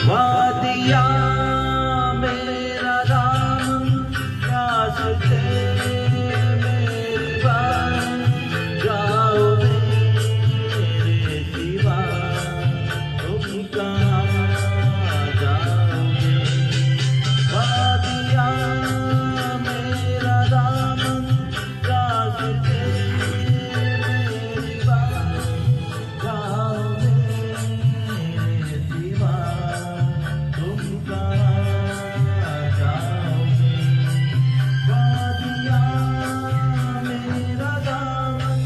वादिया मेरा राम रास्ते मेरी बात जाओ मेरे सिवा तुम कहाँ जाओगे। वादिया मेरा राम रास्ते मेरी बात जाओ मेरे सिवा तुम कहाँ जाओगे। वादिया मेरा दामन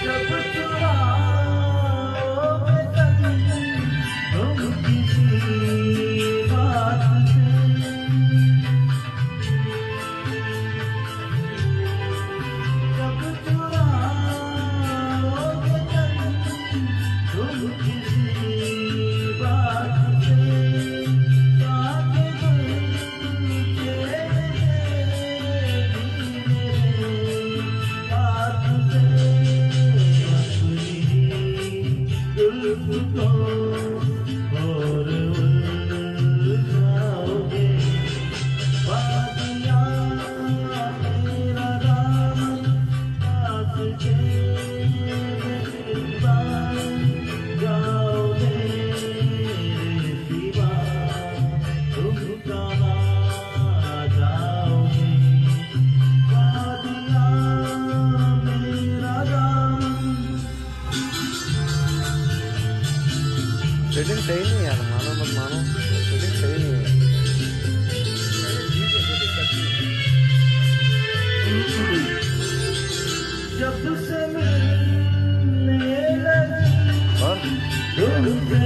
जब चुराओगे तन तुम किसी बात से, जब चुराओगे तन तुम किसी बात से, जाके पूछे मेरे हाथ से जुल्फ को और उलझाओगे। वादिया मेरा दामन रास्ते मेरी बात जाओगे मेरे सिवा तुम कहाँ जाओगे। वादिया मेरा दामन सेटिंग सही नहीं है यार, मानो मत मानो, सेटिंग सही नहीं है। जब से मिलने लगी और तुमसे